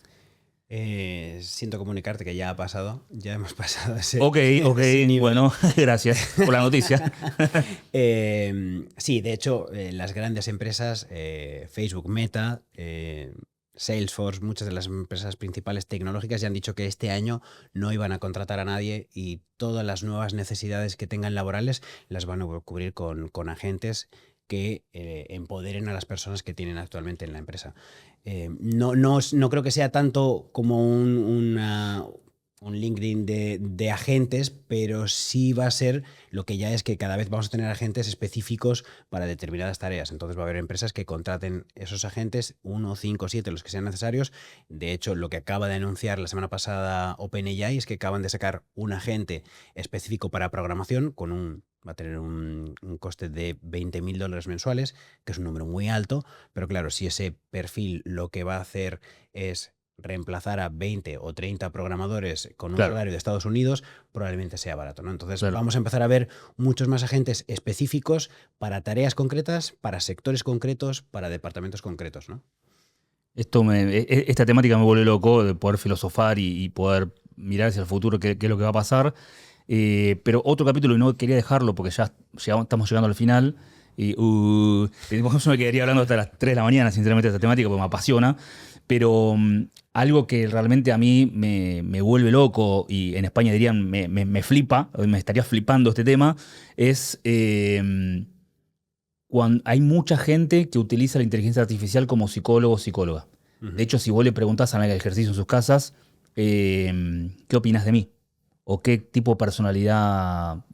Siento comunicarte que ya ha pasado, ya hemos pasado Ok, ese nivel. bueno, gracias por la noticia. Sí, de hecho, las grandes empresas, Facebook, Meta, Salesforce, muchas de las empresas principales tecnológicas ya han dicho que este año no iban a contratar a nadie y todas las nuevas necesidades que tengan laborales las van a cubrir con agentes que empoderen a las personas que tienen actualmente en la empresa. No creo que sea tanto como un LinkedIn de agentes, pero sí va a ser lo que ya es que cada vez vamos a tener agentes específicos para determinadas tareas. Entonces va a haber empresas que contraten esos agentes, 1, 5, 7, los que sean necesarios. De hecho, lo que acaba de anunciar la semana pasada OpenAI es que acaban de sacar un agente específico para programación va a tener un coste de $20.000 mensuales, que es un número muy alto, pero claro, si ese perfil lo que va a hacer es reemplazar a 20 o 30 programadores con un Claro, salario de Estados Unidos, probablemente sea barato, ¿no? Entonces claro. vamos a empezar a ver muchos más agentes específicos para tareas concretas, para sectores concretos, para departamentos concretos, ¿no? Esta temática me vuelve loco de poder filosofar y poder mirar hacia el futuro qué es lo que va a pasar. Pero otro capítulo, y no quería dejarlo porque estamos llegando al final. Por ejemplo, me quedaría hablando hasta las 3 de la mañana, sinceramente, de esta temática porque me apasiona. Pero algo que realmente a mí me vuelve loco y en España dirían me flipa, me estaría flipando este tema, es cuando hay mucha gente que utiliza la inteligencia artificial como psicólogo o psicóloga. De Ujú. hecho, si vos le preguntás a la que haga ejercicio en sus casas, ¿qué opinas de mí? ¿O qué tipo de personalidad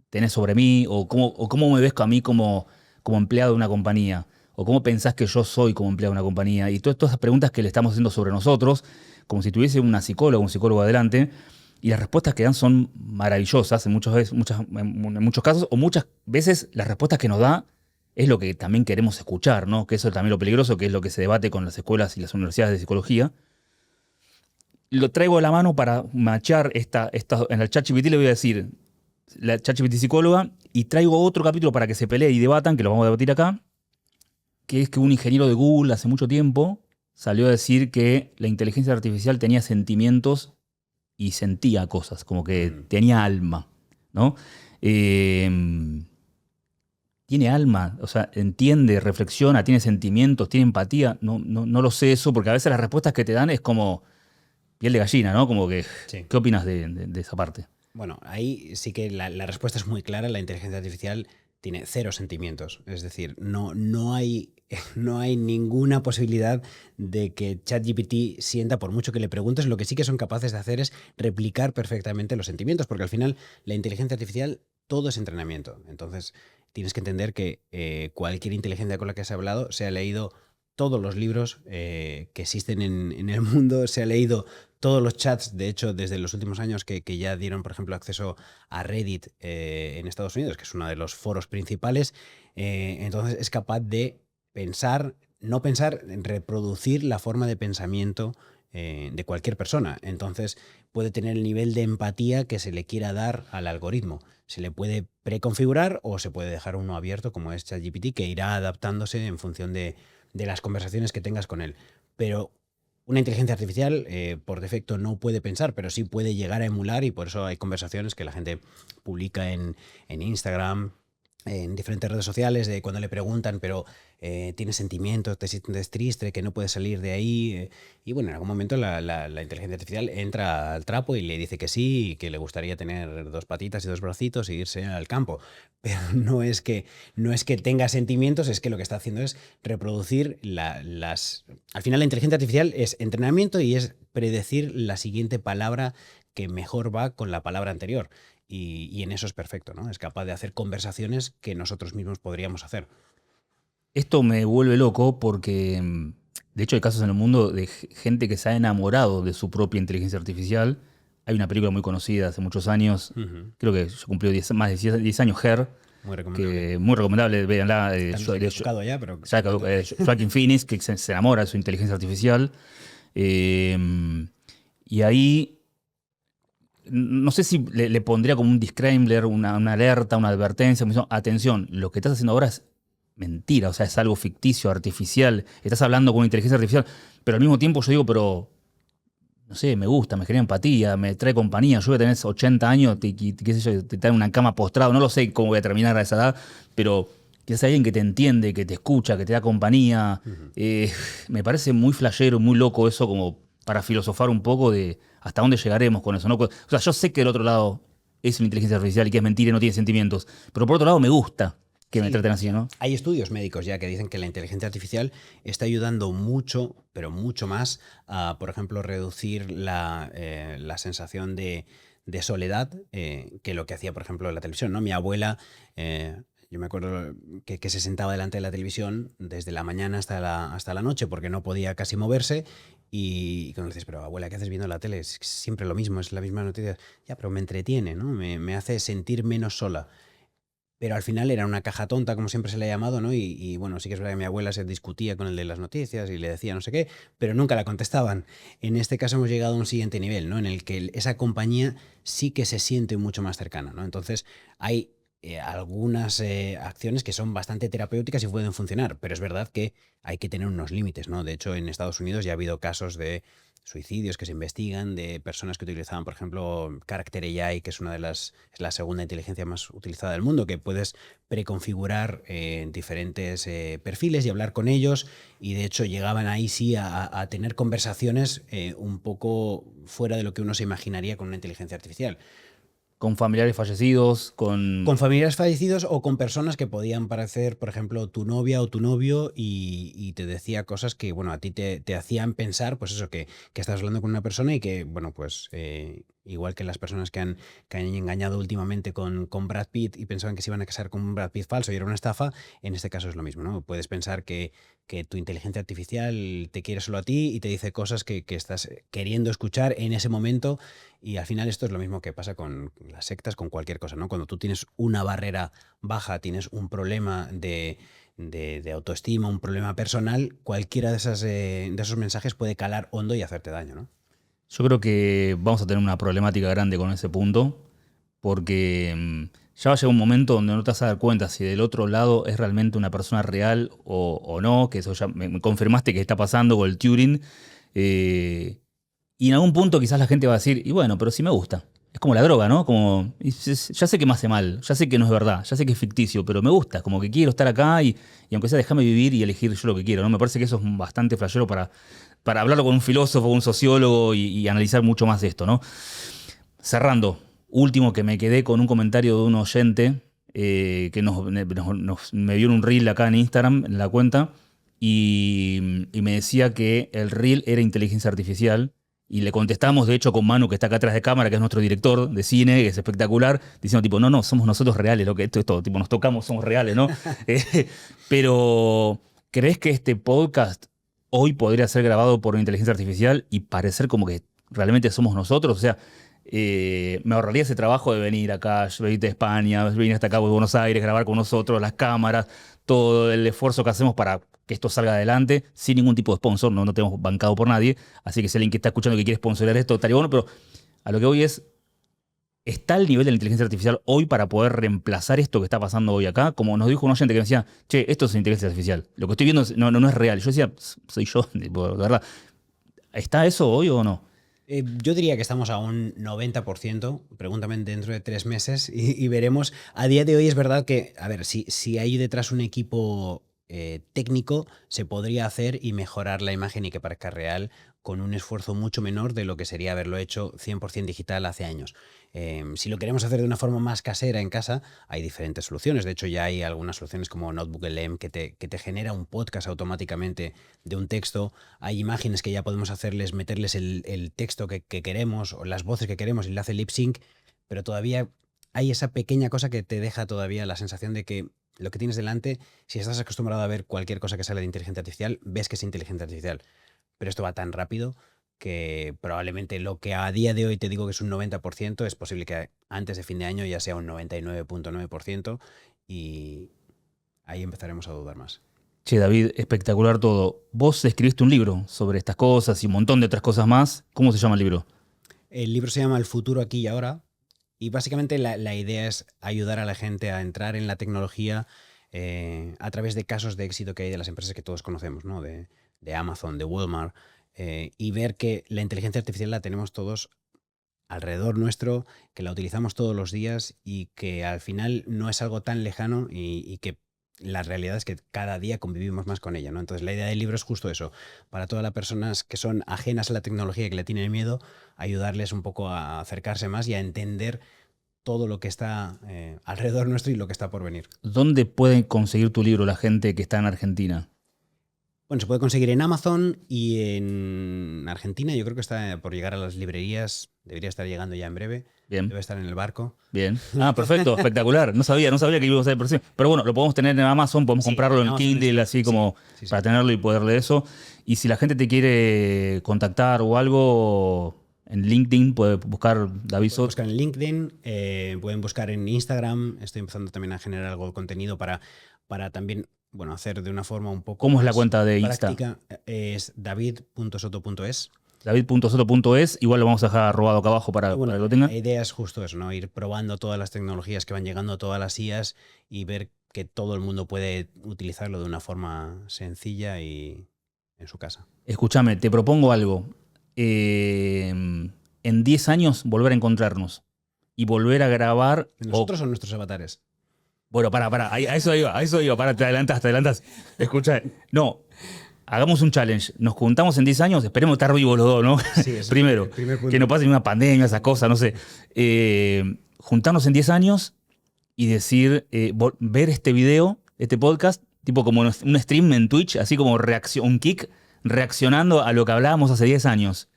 tenés sobre mí? O cómo me ves a mí como empleado de una compañía? ¿O cómo pensás que yo soy como empleado de una compañía? Y todas esas preguntas que le estamos haciendo sobre nosotros, como si tuviese una psicóloga, un psicólogo adelante, y las respuestas que dan son maravillosas en muchos casos, o muchas veces las respuestas que nos da es lo que también queremos escuchar, ¿no? Que eso es también lo peligroso, que es lo que se debate con las escuelas y las universidades de psicología. Lo traigo a la mano para machar en el ChatGPT le voy a decir, la ChatGPT psicóloga, y traigo otro capítulo para que se pelee y debatan, que lo vamos a debatir acá, que es que un ingeniero de Google hace mucho tiempo salió a decir que la inteligencia artificial tenía sentimientos y sentía cosas, como que Mm. tenía alma, ¿no? Eh, Tiene alma, o sea, entiende, reflexiona, tiene sentimientos, tiene empatía. No lo sé eso, porque a veces las respuestas que te dan es como piel de gallina, ¿no? Como que, Sí. ¿qué opinas de esa parte? Bueno, ahí sí que la respuesta es muy clara. La inteligencia artificial tiene cero sentimientos. Es decir, no hay ninguna posibilidad de que ChatGPT sienta, por mucho que le preguntes. Lo que sí que son capaces de hacer es replicar perfectamente los sentimientos, porque al final la inteligencia artificial todo es entrenamiento. Entonces tienes que entender que cualquier inteligencia con la que has hablado se ha leído todos los libros que existen en el mundo, se ha leído todos los chats, de hecho, desde los últimos años que ya dieron, por ejemplo, acceso a Reddit en Estados Unidos, que es uno de los foros principales, entonces es capaz de pensar, no pensar, reproducir la forma de pensamiento de cualquier persona. Entonces puede tener el nivel de empatía que se le quiera dar al algoritmo. Se le puede preconfigurar o se puede dejar uno abierto como es ChatGPT, que irá adaptándose en función de las conversaciones que tengas con él. Pero una inteligencia artificial por defecto no puede pensar, pero sí puede llegar a emular y por eso hay conversaciones que la gente publica en Instagram, en diferentes redes sociales, de cuando le preguntan, pero tienes sentimientos, te sientes triste, que no puedes salir de ahí. Y bueno, en algún momento la inteligencia artificial entra al trapo y le dice que sí, y que le gustaría tener dos patitas y dos bracitos e irse al campo. Pero no es que tenga sentimientos, es que lo que está haciendo es reproducir las... Al final la inteligencia artificial es entrenamiento y es predecir la siguiente palabra que mejor va con la palabra anterior. Y en eso es perfecto, ¿no? Es capaz de hacer conversaciones que nosotros mismos podríamos hacer. Esto me vuelve loco porque, de hecho, hay casos en el mundo de gente que se ha enamorado de su propia inteligencia artificial. Hay una película muy conocida hace muchos años, Ujú. creo que se cumplió más de 10 años, Her, Muy recomendable. que muy recomendable, véanla, También se ha caducado ya, pero Joaquin Phoenix, que se enamora de su inteligencia artificial. Eh, y ahí no sé si le pondría como un disclaimer, una alerta, una advertencia, me dice, atención, lo que estás haciendo ahora es mentira, o sea, es algo ficticio, artificial, estás hablando con una inteligencia artificial, pero al mismo tiempo yo digo, pero no sé, me gusta, me genera empatía, me trae compañía. Yo voy a tener 80 años, qué sé yo, te trae una cama postrado, no lo sé cómo voy a terminar a esa edad, pero que es alguien que te entiende, que te escucha, que te da compañía. Me parece muy flashero, muy loco eso, como para filosofar un poco de hasta dónde llegaremos con eso, ¿no? O sea, yo sé que el otro lado es una inteligencia artificial y que es mentira y no tiene sentimientos, pero por otro lado me gusta que me Sí, traten así, ¿no? hay estudios médicos ya que dicen que la inteligencia artificial está ayudando mucho, pero mucho más a, por ejemplo, reducir la sensación de soledad que lo que hacía, por ejemplo, la televisión, ¿no? Mi abuela, yo me acuerdo que se sentaba delante de la televisión desde la mañana hasta la noche porque no podía casi moverse y cuando dices, pero abuela, ¿qué haces viendo la tele? Es siempre lo mismo, es la misma noticia. Ya, pero me entretiene, ¿no? Me hace sentir menos sola. Pero al final era una caja tonta, como siempre se le ha llamado, ¿no? Y bueno, sí que es verdad que mi abuela se discutía con el de las noticias y le decía no sé qué, pero nunca la contestaban. En este caso hemos llegado a un siguiente nivel, ¿no? En el que esa compañía sí que se siente mucho más cercana, ¿no? Entonces hay algunas acciones que son bastante terapéuticas y pueden funcionar, pero es verdad que hay que tener unos límites, ¿no? De hecho, en Estados Unidos ya ha habido casos de suicidios que se investigan, de personas que utilizaban, por ejemplo, Character AI, que es es la segunda inteligencia más utilizada del mundo, que puedes preconfigurar diferentes perfiles y hablar con ellos, y de hecho llegaban ahí sí a tener conversaciones un poco fuera de lo que uno se imaginaría con una inteligencia artificial. Con familiares fallecidos, con... Con familiares fallecidos o con personas que podían parecer, por ejemplo, tu novia o tu novio y te decía cosas que, bueno, a ti te hacían pensar, pues eso, que estás hablando con una persona y que, bueno, pues igual que las personas que han engañado últimamente con Brad Pitt y pensaban que se iban a casar con un Brad Pitt falso y era una estafa, en este caso es lo mismo, ¿no? Puedes pensar que tu inteligencia artificial te quiere solo a ti y te dice cosas que estás queriendo escuchar en ese momento y al final esto es lo mismo que pasa con las sectas, con cualquier cosa, ¿no? Cuando tú tienes una barrera baja, tienes un problema de autoestima, un problema personal, cualquiera de esos mensajes puede calar hondo y hacerte daño, ¿no? Yo creo que vamos a tener una problemática grande con ese punto, porque ya va a llegar un momento donde no te vas a dar cuenta si del otro lado es realmente una persona real o no, que eso ya me confirmaste que está pasando con el Turing. eh, y en algún punto quizás la gente va a decir, y bueno, pero sí me gusta. Es como la droga, ¿no? Como, ya sé que me hace mal, ya sé que no es verdad, ya sé que es ficticio, pero me gusta, como que quiero estar acá y aunque sea déjame vivir y elegir yo lo que quiero, ¿no? Me parece que eso es bastante flashero para hablarlo con un filósofo, un sociólogo y analizar mucho más de esto, ¿no? Cerrando, último que me quedé con un comentario de un oyente que me vio en un reel acá en Instagram, en la cuenta, y me decía que el reel era inteligencia artificial. Y le contestamos, de hecho, con Manu, que está acá atrás de cámara, que es nuestro director de cine, que es espectacular, diciendo tipo, no, no, somos nosotros reales, lo que esto, tipo, nos tocamos, somos reales, ¿no? Pero, ¿crees que este podcast hoy podría ser grabado por una inteligencia artificial y parecer como que realmente somos nosotros? O sea, me ahorraría ese trabajo de venir acá, venir de España, venir hasta acá de Buenos Aires, grabar con nosotros, las cámaras, todo el esfuerzo que hacemos para que esto salga adelante sin ningún tipo de sponsor, no tenemos bancado por nadie, así que si alguien que está escuchando que quiere sponsorar esto, estaría bueno, pero a lo que voy es, ¿está el nivel de la inteligencia artificial hoy para poder reemplazar esto que está pasando hoy acá? Como nos dijo un oyente que me decía, che, esto es inteligencia artificial, lo que estoy viendo no es real. Yo decía, soy yo, de verdad. ¿Está eso hoy o no? Yo diría que estamos a un 90%, pregúntame dentro de 3 meses y veremos. A día de hoy es verdad que, a ver, si hay detrás un equipo técnico, se podría hacer y mejorar la imagen y que parezca real con un esfuerzo mucho menor de lo que sería haberlo hecho 100% digital hace años. Si lo queremos hacer de una forma más casera en casa, hay diferentes soluciones. De hecho, ya hay algunas soluciones como Notebook LM que te genera un podcast automáticamente de un texto. Hay imágenes que ya podemos hacerles, meterles el texto que queremos o las voces que queremos y le hace lip sync, pero todavía hay esa pequeña cosa que te deja todavía la sensación de que lo que tienes delante, si estás acostumbrado a ver cualquier cosa que sale de inteligencia artificial, ves que es inteligencia artificial. Pero esto va tan rápido que probablemente lo que a día de hoy te digo que es un 90%, es posible que antes de fin de año ya sea un 99,9% y ahí empezaremos a dudar más. Che, David, espectacular todo. Vos escribiste un libro sobre estas cosas y un montón de otras cosas más. ¿Cómo se llama el libro? El libro se llama El futuro aquí y ahora. Y básicamente la idea es ayudar a la gente a entrar en la tecnología a través de casos de éxito que hay de las empresas que todos conocemos, ¿no? De Amazon, de Walmart, y ver que la inteligencia artificial la tenemos todos alrededor nuestro, que la utilizamos todos los días y que al final no es algo tan lejano y que la realidad es que cada día convivimos más con ella, ¿no? Entonces la idea del libro es justo eso, para todas las personas que son ajenas a la tecnología y que le tienen miedo, ayudarles un poco a acercarse más y a entender todo lo que está alrededor nuestro y lo que está por venir. ¿Dónde pueden conseguir tu libro la gente que está en Argentina? Bueno, se puede conseguir en Amazon y en Argentina. Yo creo que está por llegar a las librerías. Debería estar llegando ya en breve. Bien, Debe estar en el barco. bien. Ah, perfecto, espectacular. No sabía que íbamos a hacer presión. Pero bueno, lo podemos tener en Amazon, podemos Sí, comprarlo en Amazon Kindle, así como sí. para tenerlo y poder leer eso. Y si la gente te quiere contactar o algo, en LinkedIn puede buscar David Pueden Soto. buscar en LinkedIn, pueden buscar en Instagram. Estoy empezando también a generar algo de contenido para también, bueno, hacer de una forma un poco ¿Cómo es la más cuenta de Insta? práctica. Es david.soto.es. David.soto.es, igual lo vamos a dejar robado acá abajo para Bueno, que lo tengan. la idea es justo eso, ¿no? Ir probando todas las tecnologías que van llegando, todas las IAs y ver que todo el mundo puede utilizarlo de una forma sencilla y en su casa. Escúchame, te propongo algo. En 10 años volver a encontrarnos y volver a grabar. ¿Nosotros o nuestros avatares? Bueno, para, a eso iba, para, te adelantas. Escucha, no, hagamos un challenge. Nos juntamos en 10 años, esperemos estar vivos los dos, ¿no? Sí, eso Primero, es el primer punto. que no pase una pandemia, esas cosas, no sé. Juntarnos en 10 años y decir, ver este video, este podcast, tipo como un stream en Twitch, así como un kick, reaccionando a lo que hablábamos hace 10 años.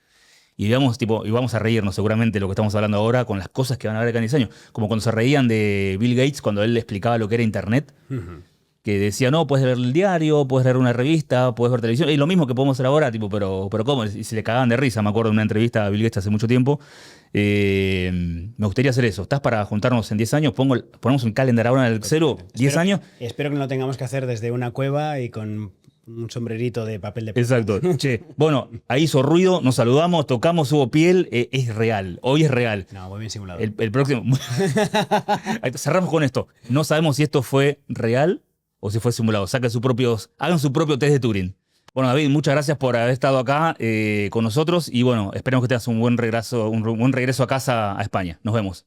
Y digamos, tipo, y vamos a reírnos seguramente de lo que estamos hablando ahora con las cosas que van a haber acá en 10 años. Como cuando se reían de Bill Gates cuando él le explicaba lo que era Internet, que decía, no, puedes leer el diario, puedes leer una revista, puedes ver televisión. Y lo mismo que podemos hacer ahora, tipo, pero ¿cómo? Y se le cagaban de risa. Me acuerdo de una entrevista a Bill Gates hace mucho tiempo. Me gustaría hacer eso. ¿Estás para juntarnos en 10 años? Ponemos un calendar ahora en el Excel, 10 años. Espero que no lo tengamos que hacer desde una cueva y con un sombrerito de papel de plata. Exacto. Che, bueno, ahí hizo ruido, nos saludamos, tocamos, hubo piel, es real. Hoy es real. No, muy bien simulado. El próximo. Cerramos con esto. No sabemos si esto fue real o si fue simulado. Hagan su propio test de Turing. Bueno, David, muchas gracias por haber estado acá con nosotros y bueno, esperemos que tengas un buen regreso a casa a España. Nos vemos.